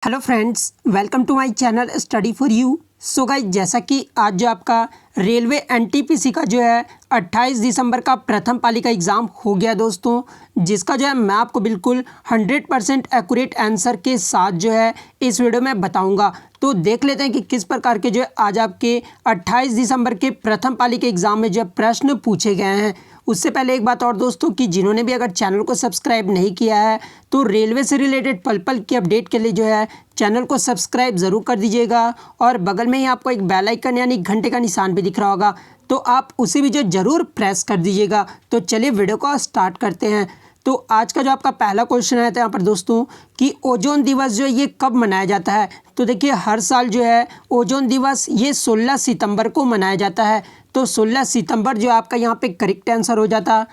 Hello friends, welcome to my channel study for you. So guys, जैसा कि आज जो आपका रेलवे एनटीपीसी का जो है 28 दिसंबर का प्रथम पाली का एग्ज़ाम हो गया दोस्तों, जिसका जो है मैं आपको बिल्कुल 100% एक्यूरेट आंसर के साथ जो है इस वीडियो में बताऊंगा। तो देख लेते हैं कि किस प्रकार के जो है आज आपके 28 दिसंबर के प्रथम पाली के एग्ज़ाम में जो है प्रश्न पूछे गए हैं। उससे पहले एक बात और दोस्तों कि जिन्होंने भी अगर चैनल को सब्सक्राइब नहीं किया है तो रेलवे से रिलेटेड पल पल की अपडेट के लिए जो है चैनल को सब्सक्राइब ज़रूर कर दीजिएगा और बगल में ही आपको एक बेल आइकन यानी घंटे का निशान भी दिख रहा होगा, तो आप उसे भी जो ज़रूर प्रेस कर दीजिएगा। तो चलिए वीडियो को स्टार्ट करते हैं। तो आज का जो आपका पहला क्वेश्चन आया था यहाँ पर दोस्तों कि ओजोन दिवस जो है ये कब मनाया जाता है। तो देखिए, हर साल जो है ओजोन दिवस ये 16 सितंबर को मनाया जाता है। तो 16 सितंबर जो आपका यहाँ पे करेक्ट आंसर हो जाता।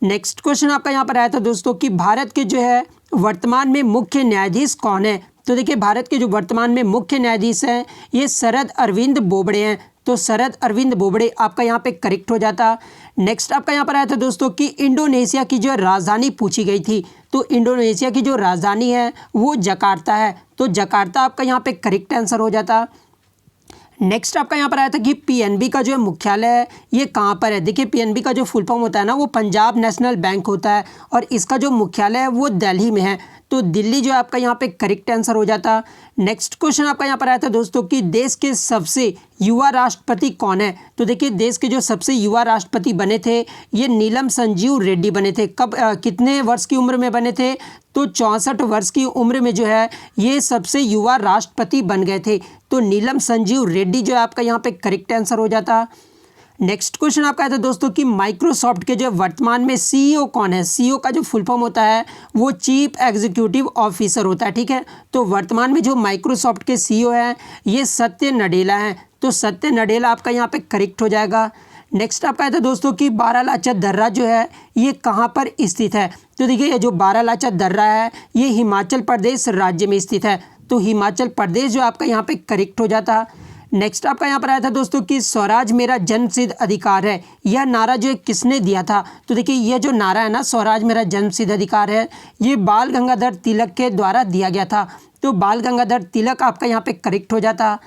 नेक्स्ट क्वेश्चन आपका यहाँ पर आया था दोस्तों कि भारत के जो है वर्तमान में मुख्य न्यायाधीश कौन है। तो देखिए, भारत के जो वर्तमान में मुख्य न्यायाधीश हैं ये शरद अरविंद बोबड़े हैं। तो शरद अरविंद बोबड़े आपका यहाँ पे करेक्ट हो जाता। नेक्स्ट आपका यहाँ पर आया था दोस्तों कि इंडोनेशिया की जो राजधानी पूछी गई थी। तो इंडोनेशिया की जो राजधानी है वो जकार्ता है। तो जकार्ता आपका यहाँ पे करेक्ट आंसर हो जाता। नेक्स्ट आपका यहाँ पर आया था कि पीएनबी का जो है मुख्यालय है ये कहाँ पर है। देखिए, पीएनबी का जो फुल फॉर्म होता है ना वो पंजाब नेशनल बैंक होता है और इसका जो मुख्यालय है वो दिल्ली में है। तो दिल्ली जो है आपका यहाँ पे करेक्ट आंसर हो जाता। नेक्स्ट क्वेश्चन आपका यहाँ पर आया था दोस्तों कि देश के सबसे युवा राष्ट्रपति कौन है। तो देखिए, देश के जो सबसे युवा राष्ट्रपति बने थे ये नीलम संजीव रेड्डी बने थे। कब कितने वर्ष की उम्र में बने थे? तो 64 वर्ष की उम्र में जो है ये सबसे युवा राष्ट्रपति बन गए थे। तो नीलम संजीव रेड्डी जो है आपका यहाँ पे करेक्ट आंसर हो जाता। नेक्स्ट क्वेश्चन आपका है दोस्तों कि माइक्रोसॉफ्ट के जो वर्तमान में सीईओ कौन है। सीईओ का जो फुल फॉर्म होता है वो चीफ एग्जीक्यूटिव ऑफिसर होता है, ठीक है। तो वर्तमान में जो माइक्रोसॉफ्ट के सीईओ हैं ये सत्य नडेला हैं। तो सत्य नडेला आपका यहाँ पे करेक्ट हो जाएगा। नेक्स्ट आपका है दोस्तों कि बारालाचा दर्रा जो है ये कहाँ पर स्थित है। तो देखिए, ये जो बारालाचा दर्रा है ये हिमाचल प्रदेश राज्य में स्थित है। तो हिमाचल प्रदेश जो आपका यहाँ पे करेक्ट हो जाता। नेक्स्ट आपका यहाँ पर आया था दोस्तों कि स्वराज मेरा जन्मसिद्ध अधिकार है, यह नारा जो है किसने दिया था। तो देखिए, यह जो नारा है ना स्वराज मेरा जन्मसिद्ध अधिकार है ये बाल गंगाधर तिलक के द्वारा दिया गया था। तो बाल गंगाधर तिलक आपका यहाँ पे करेक्ट हो जाता।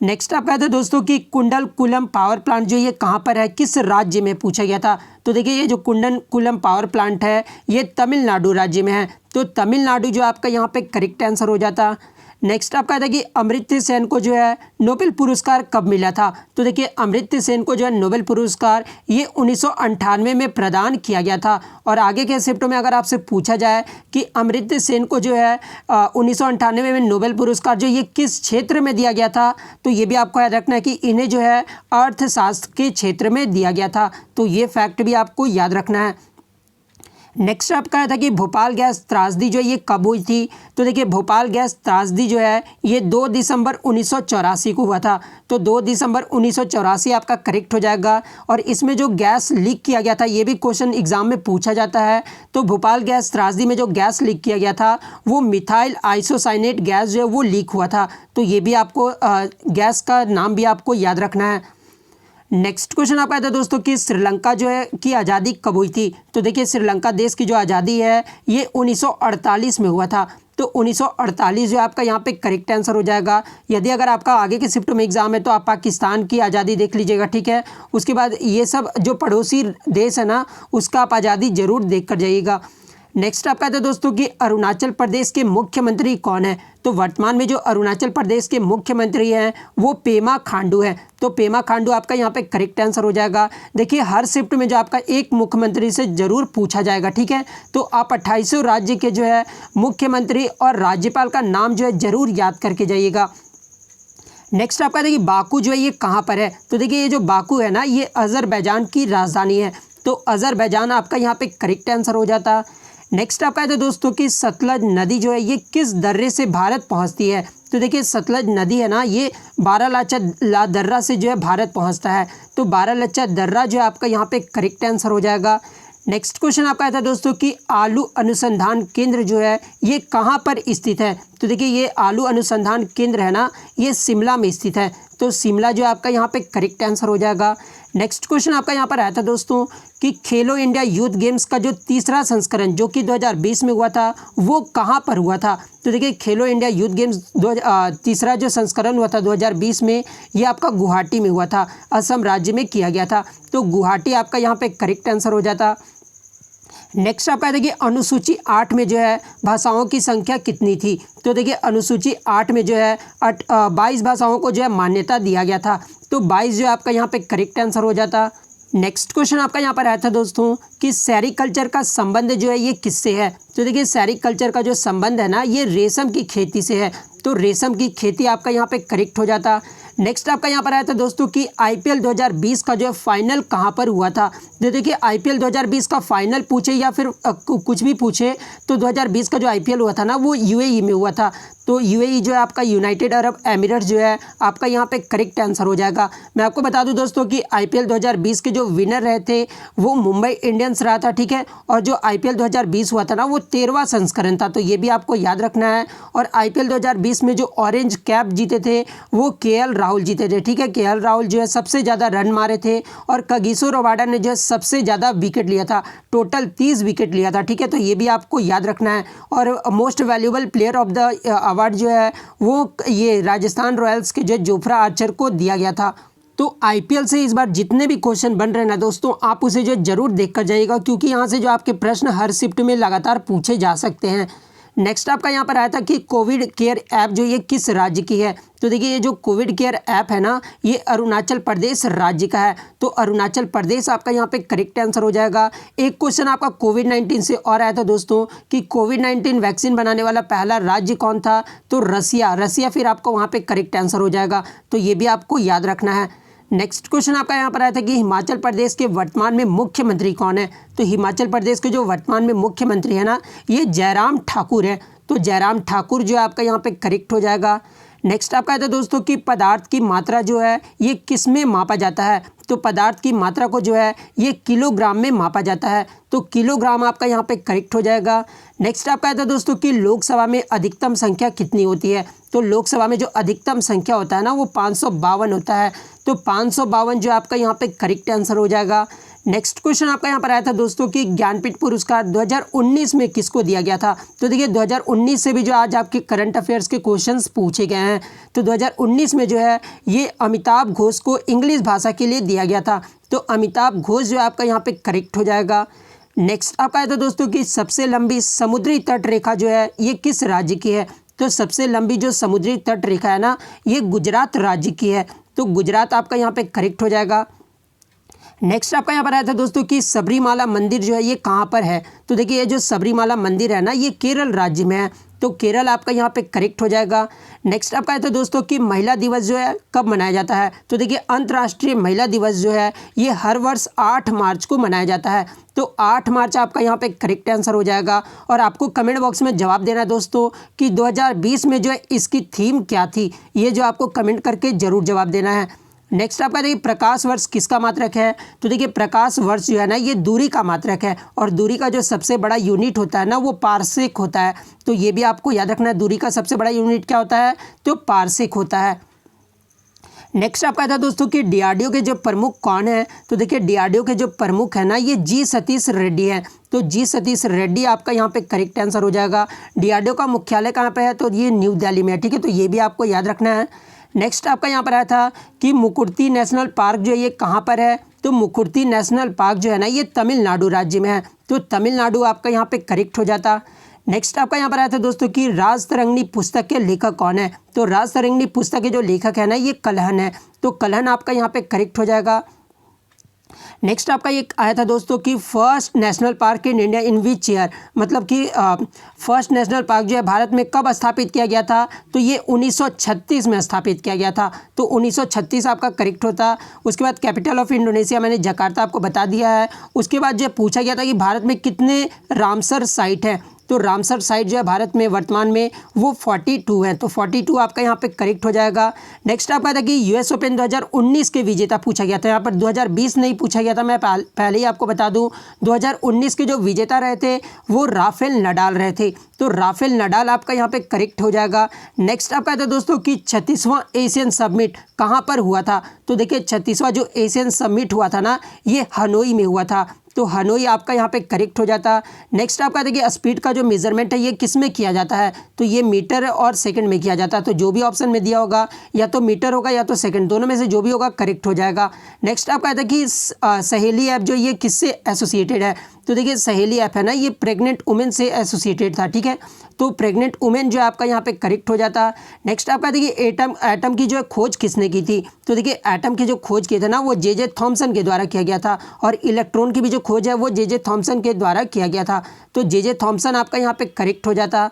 नेक्स्ट आपका है दोस्तों कि कुंडलकुलम पावर प्लांट जो ये कहाँ पर है, किस राज्य में पूछा गया था। तो देखिए, ये जो कुंडलकुलम पावर प्लांट है ये तमिलनाडु राज्य में है। तो तमिलनाडु जो आपका यहाँ पे करेक्ट आंसर हो जाता। नेक्स्ट आपका था कि अमर्त्य सेन को जो है नोबेल पुरस्कार कब मिला था। तो देखिए, अमर्त्य सेन को जो है नोबेल पुरस्कार ये 1998 में प्रदान किया गया था। और आगे के शिफ्टों में अगर आपसे पूछा जाए कि अमर्त्य सेन को जो है 1998 में नोबेल पुरस्कार जो ये किस क्षेत्र में दिया गया था, तो ये भी आपको याद रखना है कि इन्हें जो है अर्थशास्त्र के क्षेत्र में दिया गया था। तो ये फैक्ट भी आपको याद रखना है। नेक्स्ट आपका था कि भोपाल गैस त्रासदी जो ये कब हुई थी। तो देखिए, भोपाल गैस त्रासदी जो है ये 2 दिसंबर 1984 को हुआ था। तो 2 दिसंबर 1984 आपका करेक्ट हो जाएगा। और इसमें जो गैस लीक किया गया था ये भी क्वेश्चन एग्जाम में पूछा जाता है। तो भोपाल गैस त्रासदी में जो गैस लीक किया गया था वो मिथाइल आइसोसाइनेट गैस जो है वो लीक हुआ था। तो ये भी आपको गैस का नाम भी आपको याद रखना है। नेक्स्ट क्वेश्चन आपका था दोस्तों कि श्रीलंका जो है की आज़ादी कब हुई थी। तो देखिए, श्रीलंका देश की जो आज़ादी है ये 1948 में हुआ था। तो 1948 जो आपका यहाँ पे करेक्ट आंसर हो जाएगा। यदि अगर आपका आगे के शिफ्ट में एग्जाम है तो आप पाकिस्तान की आज़ादी देख लीजिएगा, ठीक है। उसके बाद ये सब जो पड़ोसी देश है ना उसका आप आज़ादी जरूर देख कर जाइएगा। नेक्स्ट आपका था दोस्तों कि अरुणाचल प्रदेश के मुख्यमंत्री कौन है। तो वर्तमान में जो अरुणाचल प्रदेश के मुख्यमंत्री हैं वो पेमा खांडू हैं। तो पेमा खांडू आपका यहाँ पे करेक्ट आंसर हो जाएगा। देखिए, हर शिफ्ट में जो आपका एक मुख्यमंत्री से जरूर पूछा जाएगा, ठीक है। तो आप 28 राज्य के जो है मुख्यमंत्री और राज्यपाल का नाम जो है जरूर याद करके जाइएगा। नेक्स्ट आपका देखिए, बाकू जो है ये कहाँ पर है। तो देखिए, ये जो बाकू है ना ये अजरबैजान की राजधानी है। तो अजरबैजान आपका यहाँ पे करेक्ट आंसर हो जाता। नेक्स्ट आपका है दोस्तों कि सतलज नदी जो है ये किस दर्रे से भारत पहुंचती है। तो देखिए, सतलज नदी है ना ये बारालाचा दर्रा से जो है भारत पहुंचता है। तो बारालाचा दर्रा जो है आपका यहाँ पे करेक्ट आंसर हो जाएगा। नेक्स्ट क्वेश्चन आपका था दोस्तों कि आलू अनुसंधान केंद्र जो है ये कहाँ पर स्थित है। तो देखिए ये आलू अनुसंधान केंद्र है ना, ये शिमला में स्थित है। तो शिमला जो आपका यहाँ पे करेक्ट आंसर हो जाएगा। नेक्स्ट क्वेश्चन आपका यहाँ पर आया था दोस्तों कि खेलो इंडिया यूथ गेम्स का जो तीसरा संस्करण जो कि 2020 में हुआ था वो कहाँ पर हुआ था। तो देखिए खेलो इंडिया यूथ गेम्स तीसरा जो संस्करण हुआ था 2020 में, ये आपका गुवाहाटी में हुआ था, असम राज्य में किया गया था। तो गुवाहाटी आपका यहाँ पे करेक्ट आंसर हो जाता। नेक्स्ट आपका देखिए अनुसूची 8 में जो है भाषाओं की संख्या कितनी थी। तो देखिए अनुसूची 8 में जो है 22 भाषाओं को जो है मान्यता दिया गया था। तो 22 जो है आपका यहाँ पे करेक्ट आंसर हो जाता। नेक्स्ट क्वेश्चन आपका यहाँ पर आया था दोस्तों कि सेरीकल्चर का संबंध जो है ये किससे है। तो देखिए सेरीकल्चर का जो संबंध है ना, ये रेशम की खेती से है। तो रेशम की खेती आपका यहाँ पे करेक्ट हो जाता। नेक्स्ट आपका यहाँ पर आया था दोस्तों कि आईपीएल 2020 का जो है फाइनल कहाँ पर हुआ था। तो देखिए आईपीएल 2020 का फाइनल पूछे या फिर कुछ भी पूछे, तो 2020 का जो आईपीएल हुआ था ना वो यूएई में हुआ था। तो यूएई जो है आपका यूनाइटेड अरब एमिरेट्स जो है आपका यहाँ पे करेक्ट आंसर हो जाएगा। मैं आपको बता दूं दोस्तों कि आईपीएल 2020 के जो विनर रहे थे वो मुंबई इंडियंस रहा था, ठीक है। और जो आईपीएल 2020 हुआ था ना वो 13वां संस्करण था, तो ये भी आपको याद रखना है। और आईपीएल 2020 में जो ऑरेंज कैप जीते थे वो केएल राहुल जीते थे, ठीक है। केएल राहुल जो है सबसे ज़्यादा रन मारे थे और कागिसो रबाडा ने जो है सबसे ज़्यादा विकेट लिया था, टोटल 30 विकेट लिया था, ठीक है। तो ये भी आपको याद रखना है। और most valuable player of the award जो है वो ये राजस्थान रॉयल्स के जो जोफ्रा आर्चर को दिया गया था। तो आईपीएल से इस बार जितने भी क्वेश्चन बन रहे हैं ना दोस्तों, आप उसे जो जरूर देख कर जाइएगा, क्योंकि यहाँ से जो आपके प्रश्न हर शिफ्ट में लगातार पूछे जा सकते हैं। नेक्स्ट आपका यहाँ पर आया था कि कोविड केयर ऐप जो ये किस राज्य की है। तो देखिए ये जो कोविड केयर ऐप है ना, ये अरुणाचल प्रदेश राज्य का है। तो अरुणाचल प्रदेश आपका यहाँ पे करेक्ट आंसर हो जाएगा। एक क्वेश्चन आपका कोविड-19 से और आया था दोस्तों कि कोविड-19 वैक्सीन बनाने वाला पहला राज्य कौन था। तो रसिया फिर आपको वहाँ पे करेक्ट आंसर हो जाएगा। तो ये भी आपको याद रखना है। नेक्स्ट क्वेश्चन आपका यहाँ पर आया था कि हिमाचल प्रदेश के वर्तमान में मुख्यमंत्री कौन है। तो हिमाचल प्रदेश के जो वर्तमान में मुख्यमंत्री है ना, ये जयराम ठाकुर है। तो जयराम ठाकुर जो है आपका यहाँ पे करेक्ट हो जाएगा। नेक्स्ट आपका आया था दोस्तों कि पदार्थ की मात्रा जो है ये किस में मापा जाता है। तो पदार्थ की मात्रा को जो है ये किलोग्राम में मापा जाता है। तो किलोग्राम आपका यहाँ पे करेक्ट हो जाएगा। नेक्स्ट आपका आया था दोस्तों कि लोकसभा में अधिकतम संख्या कितनी होती है। तो लोकसभा में जो अधिकतम संख्या होता है ना वो 552 होता है। तो 552 जो आपका यहाँ पे करेक्ट आंसर हो जाएगा। नेक्स्ट क्वेश्चन आपका यहाँ पर आया था दोस्तों कि ज्ञानपीठ पुरस्कार 2019 में किसको दिया गया था। तो देखिए 2019 से भी जो आज आपके करंट अफेयर्स के क्वेश्चंस पूछे गए हैं। तो 2019 में जो है ये अमिताभ घोष को इंग्लिश भाषा के लिए दिया गया था। तो अमिताभ घोष जो है आपका यहाँ पे करेक्ट हो जाएगा। नेक्स्ट आपका आया था दोस्तों कि सबसे लंबी समुद्री तट रेखा जो है ये किस राज्य की है। तो सबसे लंबी जो समुद्री तट रेखा है ना, ये गुजरात राज्य की है। तो गुजरात आपका यहाँ पे करेक्ट हो जाएगा। नेक्स्ट आपका यहाँ पर आया था दोस्तों कि सबरीमाला मंदिर जो है ये कहाँ पर है। तो देखिए ये जो सबरीमाला मंदिर है ना, ये केरल राज्य में है। तो केरल आपका यहाँ पे करेक्ट हो जाएगा। नेक्स्ट आपका आया था दोस्तों कि महिला दिवस जो है कब मनाया जाता है। तो देखिए अंतर्राष्ट्रीय महिला दिवस जो है ये हर वर्ष 8 मार्च को मनाया जाता है। तो 8 मार्च आपका यहाँ पे करेक्ट आंसर हो जाएगा। और आपको कमेंट बॉक्स में जवाब देना है दोस्तों कि 2020 में जो है इसकी थीम क्या थी, ये जो आपको कमेंट करके ज़रूर जवाब देना है। नेक्स्ट आपका देखिए प्रकाश वर्ष किसका मात्रक है। तो देखिए प्रकाश वर्ष जो है ना ये दूरी का मात्रक है। और दूरी का जो सबसे बड़ा यूनिट होता है ना वो पारसेक होता है। तो ये भी आपको याद रखना है, दूरी का सबसे बड़ा यूनिट क्या होता है, तो पारसेक होता है। नेक्स्ट आपका था दोस्तों कि डीआरडीओ के जो प्रमुख कौन है। तो देखिए डीआरडीओ के जो प्रमुख है ना ये जी सतीश रेड्डी है। तो जी सतीश रेड्डी आपका यहाँ पे करेक्ट आंसर हो जाएगा। डीआरडीओ का मुख्यालय कहाँ पे है, तो ये न्यू दिल्ली में है, ठीक है। तो ये भी आपको याद रखना है। नेक्स्ट आपका यहाँ पर आया था कि मुकुर्ती नेशनल पार्क जो है ये कहाँ पर है। तो मुकुर्ती नेशनल पार्क जो है ना ये तमिलनाडु राज्य में है। तो तमिलनाडु आपका यहाँ पे करेक्ट हो जाता। नेक्स्ट आपका यहाँ पर आया था दोस्तों कि राजतरंगिणी पुस्तक के लेखक कौन है। तो राजतरंगिणी पुस्तक के जो लेखक है ना ये कल्हण है। तो कल्हण आपका यहाँ पे करेक्ट हो जाएगा। नेक्स्ट आपका ये आया था दोस्तों कि first national park in India in which year, मतलब कि फर्स्ट नेशनल पार्क जो है भारत में कब स्थापित किया गया था। तो ये 1936 में स्थापित किया गया था। तो 1936 आपका करेक्ट होता। उसके बाद कैपिटल ऑफ इंडोनेशिया मैंने जकार्ता आपको बता दिया है। उसके बाद जो पूछा गया था कि भारत में कितने रामसर साइट हैं। तो रामसर साइट जो है भारत में वर्तमान में वो 42 है, तो 42 आपका यहाँ पे करेक्ट हो जाएगा। नेक्स्ट आपका था कि यूएस ओपन 2019 के विजेता पूछा गया था, यहाँ पर 2020 नहीं पूछा गया था, मैं पहले ही आपको बता दूं 2019 के जो विजेता रहे थे वो राफेल नडाल रहे थे, तो राफेल नडाल आपका यहाँ पे करेक्ट हो जाएगा। नेक्स्ट आपका था दोस्तों कि 36वां एशियन समिट कहाँ पर हुआ था, तो देखिए 36वां जो एशियन समिट हुआ था ना ये हनोई में हुआ था, तो हनोई आपका यहाँ पे करेक्ट हो जाता। नेक्स्ट आपका देखिए स्पीड का जो मेजरमेंट है ये किस में किया जाता है, तो ये मीटर और सेकंड में किया जाता है, तो जो भी ऑप्शन में दिया होगा या तो मीटर होगा या तो सेकंड, दोनों में से जो भी होगा करेक्ट हो जाएगा। नेक्स्ट आपका था कि सहेली ऐप जो ये किससे एसोसिएटेड है, तो देखिए सहेली ऐप है ना ये प्रेग्नेंट वुमेन से एसोसिएटेड था, ठीक है, तो प्रेग्नेंट वुमेन जो है आपका यहाँ पे करेक्ट हो जाता। नेक्स्ट आपका देखिए एटम की जो है खोज किसने की थी, तो देखिए एटम की जो खोज की थी ना वो जे थॉमसन के द्वारा किया गया था, और इलेक्ट्रॉन की भी जो खोज है वो जे थॉमसन के द्वारा किया गया था, तो जे थॉमसन आपका यहाँ पे करेक्ट हो जाता।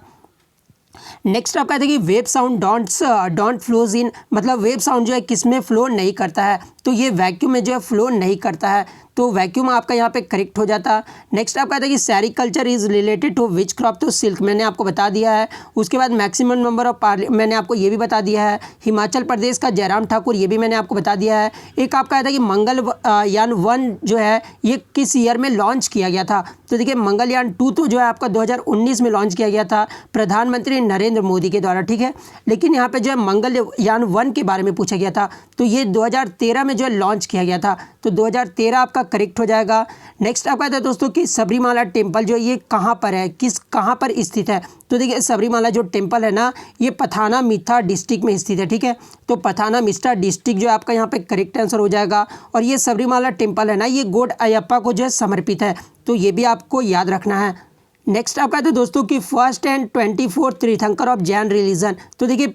नेक्स्ट आपका देखिए wave sound don't flows in, मतलब वेव साउंड जो है किस में फ्लो नहीं करता है, तो ये वैक्यूम में जो है फ्लो नहीं करता है, तो वैक्यूम आपका यहाँ पे करेक्ट हो जाता। नेक्स्ट आपका था कि sericulture is related to which crop, तो सिल्क मैंने आपको बता दिया है। उसके बाद मैक्सिमम नंबर ऑफ मैंने आपको ये भी बता दिया है। हिमाचल प्रदेश का जयराम ठाकुर ये भी मैंने आपको बता दिया है। एक आपका था कि मंगलयान 1 जो है ये किस ईयर में लॉन्च किया गया था, तो देखिए मंगलयान 2 तो जो है आपका 2019 में लॉन्च किया गया था प्रधानमंत्री नरेंद्र मोदी के द्वारा, ठीक है, लेकिन यहाँ पर जो है मंगलयान 1 के बारे में पूछा गया था, तो ये 2013 में जो है लॉन्च किया गया था, तो 2013 आपका करेक्ट हो जाएगा। नेक्स्ट आपका था दोस्तों कि सबरीमाला टेम्पल जो ये कहाँ पर है, कहाँ पर स्थित है, तो देखिए सबरीमाला जो टेम्पल है ना ये पथानामथिट्टा डिस्ट्रिक्ट में स्थित है, ठीक है, तो पथानामथिट्टा डिस्ट्रिक्ट जो आपका यहाँ पे करेक्ट आंसर हो जाएगा। और ये सबरीमाला टेम्पल है ना ये गॉड अयप्पा को जो है समर्पित है, तो ये भी आपको याद रखना है। नेक्स्ट आपका था दोस्तों कि फर्स्ट एंड 24 तीर्थंकर ऑफ जैन रिलीजन, तो देखिए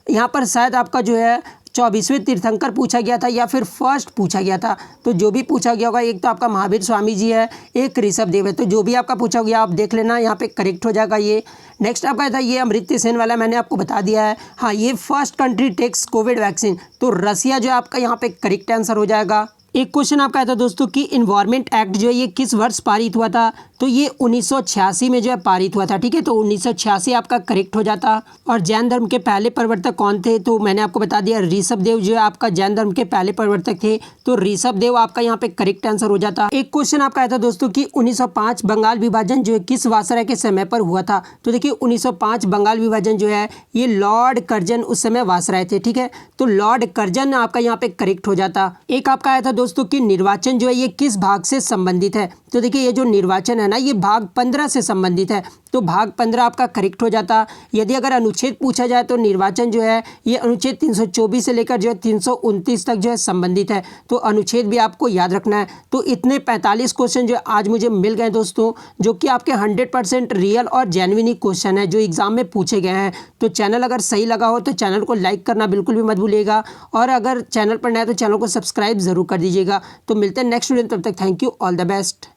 यहाँ पर शायद आपका जो है 24वें तीर्थंकर पूछा गया था या फिर फर्स्ट पूछा गया था, तो जो भी पूछा गया होगा एक तो आपका महावीर स्वामी जी है, एक ऋषभ देव है, तो जो भी आपका पूछा गया आप देख लेना यहाँ पे करेक्ट हो जाएगा ये। नेक्स्ट आपका था ये अमृत्य सेन वाला मैंने आपको बता दिया है। हाँ ये first country takes covid vaccine, तो रसिया जो है आपका यहाँ पे करेक्ट आंसर हो जाएगा। एक क्वेश्चन आपका था दोस्तों कि इन्वायरमेंट एक्ट जो है ये किस वर्ष पारित हुआ था, तो ये 1986 में जो है पारित हुआ था, ठीक है, तो 1986 आपका करेक्ट हो जाता। और जैन धर्म के पहले प्रवर्तक कौन थे, तो मैंने आपको बता दिया ऋषभ देव जो है आपका जैन धर्म के पहले प्रवर्तक थे, तो ऋषभ देव आपका यहाँ पे करेक्ट आंसर हो जाता। एक क्वेश्चन आपका आया था दोस्तों कि 1905 बंगाल विभाजन जो है किस वायसराय के समय पर हुआ था, तो देखिए 1905 बंगाल विभाजन जो है ये लॉर्ड कर्जन उस समय वायसराय थे, ठीक है, तो लॉर्ड कर्जन आपका यहाँ पे करेक्ट हो जाता। एक आपका आया था दोस्तों कि निर्वाचन जो है ये किस भाग से संबंधित है, तो देखिए ये जो निर्वाचन है ना ये भाग 15 से संबंधित है, तो भाग 15 आपका करेक्ट हो जाता। यदि अगर अनुच्छेद पूछा जाए तो निर्वाचन जो है ये अनुच्छेद 324 से लेकर जो है 329 तक जो है संबंधित है, तो अनुच्छेद भी आपको याद रखना है। तो इतने 45 क्वेश्चन जो आज मुझे मिल गए दोस्तों, जो कि आपके 100% रियल और जेन्युइन क्वेश्चन है जो एग्जाम में पूछे गए हैं। तो चैनल अगर सही लगा हो तो चैनल को लाइक करना बिल्कुल भी मत भूलिएगा, और अगर चैनल पर नया है तो चैनल को सब्सक्राइब जरूर कर दीजिएगा। तो मिलते हैं नेक्स्ट वीडियो, तब तक thank you, all the best.